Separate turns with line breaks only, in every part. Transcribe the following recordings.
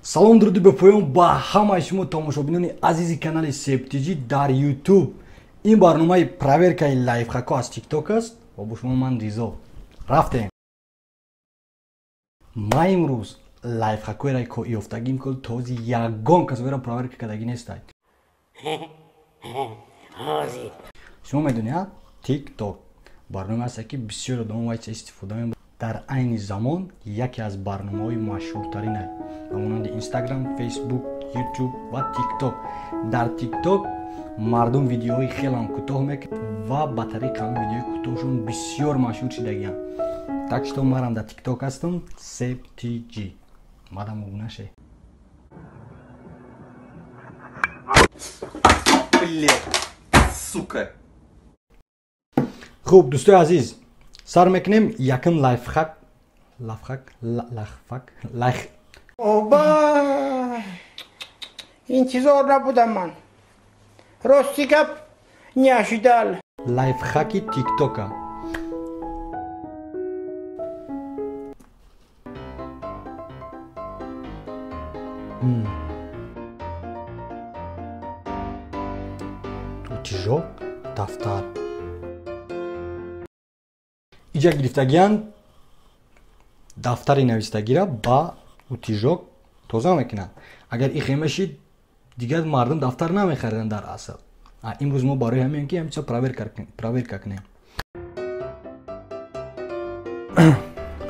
салом дуруди бепоём ба ҳамаи шумо тамошобинони азизи канали Септиҷи дар YouTube. Ин барномаи проверкаи лайфхакҳо аз TikTok аст ва бо шумо ман Ризо. Рафтем. Ма имрӯз лайфхакҳоеро ки ёфтагӣ микунам този ягон касоеро проверка кардагӣ нестад. Шумо медонед TikTok барномае аст ки бисёр одамон вайса истифода мебаранд. Дар айни замон яке аз барномаҳои машҳуртарин аст ба монанди Instagram, Facebook, YouTube ва TikTok. Дар TikTok мардум видеоҳои хеле кӯтоҳ мекунанд ва ба тариқи ҳамин видеои кӯтоҳшон бисёр машҳур шудагианд. Так что марам дар TikTok ҳастам, Септиҷи. Мадам угнаше.
Блин, сука.
Хуб, дӯстои азиз, сар мекунем якм лайфхак.
Оба! Интизор набудам ман. Рости гап няшидал.
Лайфхаки TikTok-а. Утиҷок, дафтар. Иҷа гирифтагиянд дафтари навистагира ба утиҷок тоза мекунанд. Агар ин хемашид дигар мардум дафтар намехариданд дар асл. Имрӯз мо барои ҳамин ки ҳамчо проверка кунем.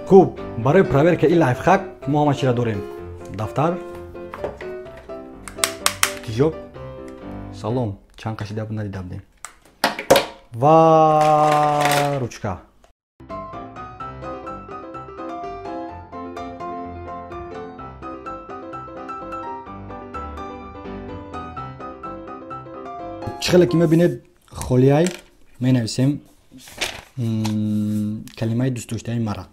Хуб, барои проверка ин лайфхак мо ҳама чиро дорем. Дафтар, утиҷок, салом, чанд кашида буд надидам дем. Ва ручка. чӣ хеле ки мебинед холияй менависем калимаи дӯстдоштаи мара.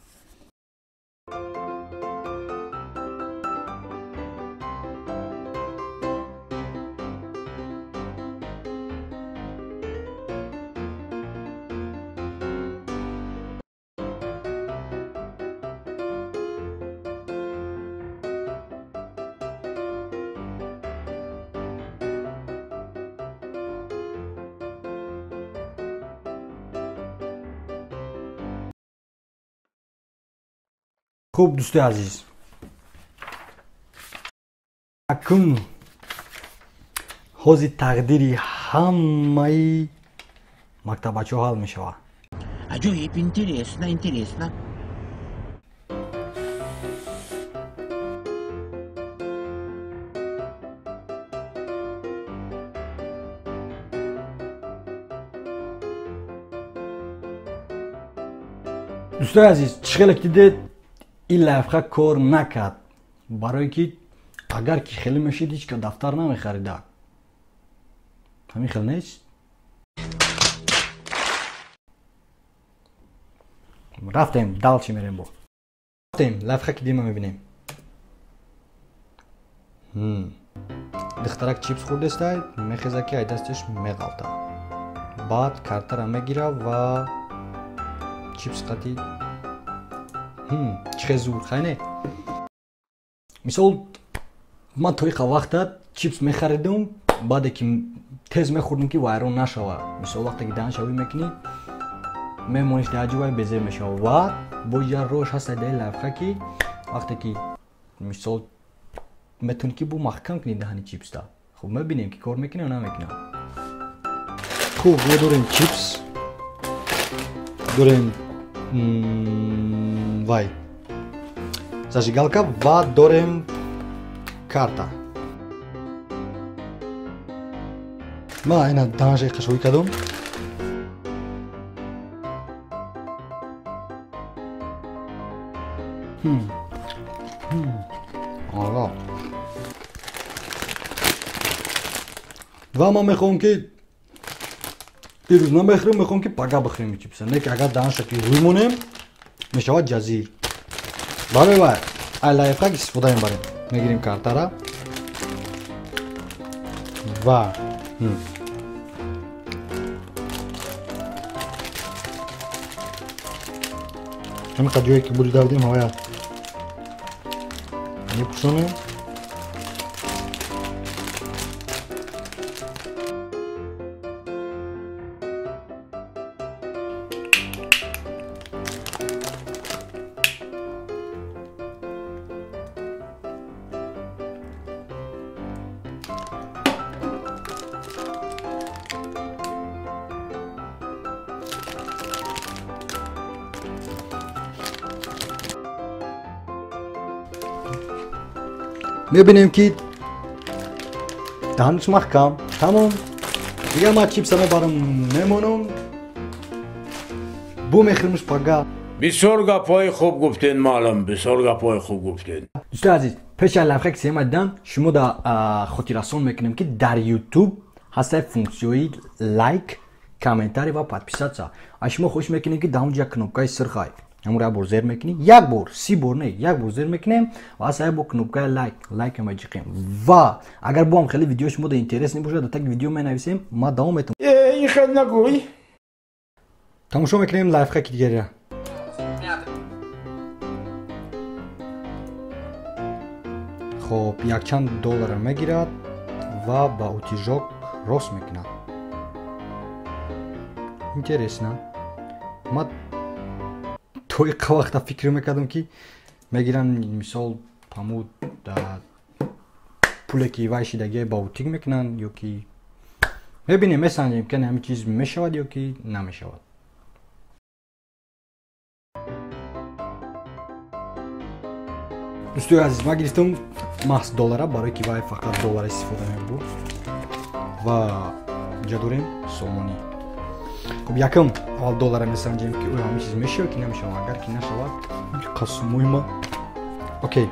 Хуб, дӯстои азиз, акун ҳози тақдири ҳамаи мактабачаҳо ҳал мешавад.
Аҷоиб, интересно.
дӯстои азиз, чӣ хеле ки дидед ин лайфхак кор накард, барое ки агар ки хеле мешид ҳеч ка дафтар намехарида. Ҳамин хел нест? Рафтем, дал чӣ мерем бо. Рафтем, лайфхаки дима мебинем. духтарак чипс хӯрдестай, мехеза ки ай дасташ меғалта. Баъд картара мегира ва чипс қати чӣ зур хайне. Мисол ман то иқа вақтат чипс мехаридам, баъде ки тез мехӯрдим ки вайрон нашава. Мисол вақте ки даҳан шавӣ мекунӣ, мемониш даҳаҷи вай безе мешава. Ва бо я рош ҳаста даи лайфхаки вақте ки мисол метавонӣ ки бо маҳкам кунӣ даҳани чипста. Хуб, мебинем ки кор мекунам ё намекунам. Хуб, ё дорем чипс, дорем вай зажигалка ва дорем карта. ма ина даҳанша қашоӣ кардам. ва ман мехоҳам ки ирӯз намехӯрем, мехоҳам ки пага бихӯрем чипса. Не ки агар даҳанша ки рӯй монем мешавад ҷазир. Барои вай ай лайфхак истифода мебарем. Мегирем картара ва ҳамин қадҷое ки буди давдем ҳавая мепӯшонем. میبینیم که دهنش محکم تمام. دیگه ما چیپس همه برام میمونم بو میخریمش پاگا.
بسیار گپای خوب گفتین معلم، بسیار گپای خوب گفتین.
دوستان عزیز پیش لایفخک که سیمدم شما دا خاطرسون میکنیم که در یوتیوب هست فونکسیونی لایک کامنتاری و подписаться. شما خوش میکنیم که اونجا کنوپکای سرخای همون را بر زیر میکنیم، یک بار 30 بار نه، یک بار زیر میکنیم و اصلا با کنوپکای لایک ما جیکیم. و اگر با هم خیلی ویدیو شما دا اینترس نباشه تا تک ویدیو مینویسیم ما دوام میتونم.
این خیلی نگوی.
تماشا میکنیم لایفخک دیگه. خب یک چند دلار میگیرد و با اوتیژوک راست میکند. اینترسنه. ما توی وقتا فکر میکردم که میگیرن مثال پامو پولی که وایشی دیگه با اوتیگ میکنن یا که میبینیم مثلا امکان همین چیز میشود یا که نمیشود. دوستوی عزیز ما گرفتم محض دلاره برای که وای فقط دلار استفاده میبود و اینجا داریم سومونی. خب یکم اول دلار میسنجیم که او همین چیز میشه که نمیشه. اگر که نشود قسموی ما اوکی.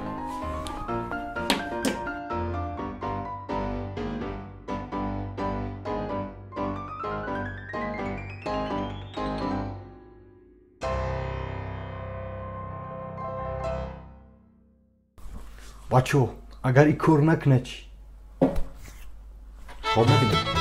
بچو اگر این کار نکنه چی؟ خب نبینیم.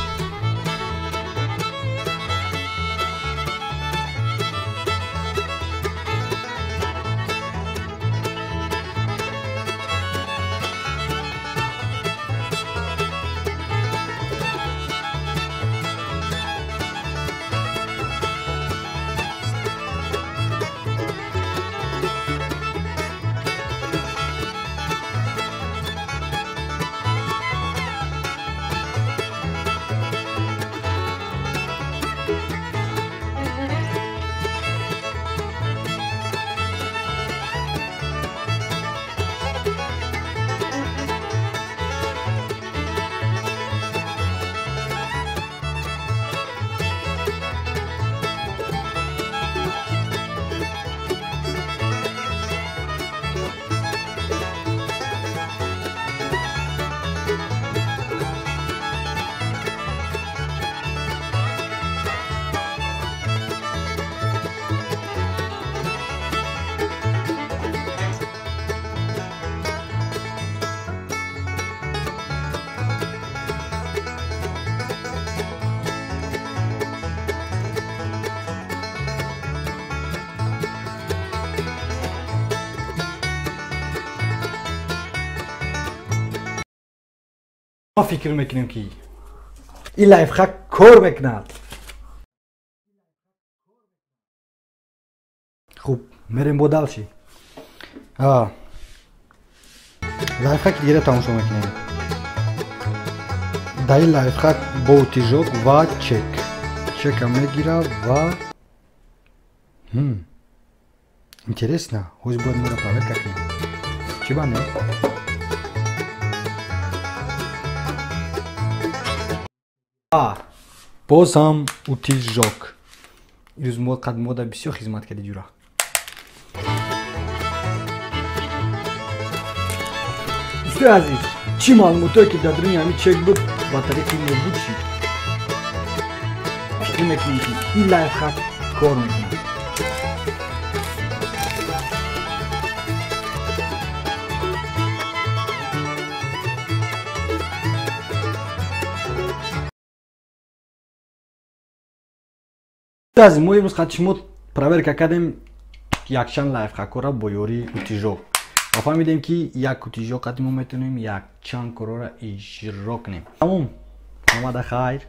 ما فکر میکنیم که این لایفخک کار میکند. خوب میریم بودال چی؟ لایفخک دیگه تماشا میکنیم. در این لایفخک با اوتیژوک و چک هم میگیره و اینترسنه. خوش باید مرا پاور کنیم. چی بانه؟ باز هم اوتیژوک. این روز مودا بسیار خدمت کرده جورا. دوستوی عزیز چی معلوماتی که در دنیا همین چک بود با طریق نبود شید. فکر میکنیم که این لایفخک کار میکنه. از ما امروز خدمت проверка کردیم یک چند لایفخک را با یاری اوتیژوک و فهمیدیم که یک اوتیژوک ما میتونیم یک چند کار را اجرا کنیم. تمام. آماده خیر.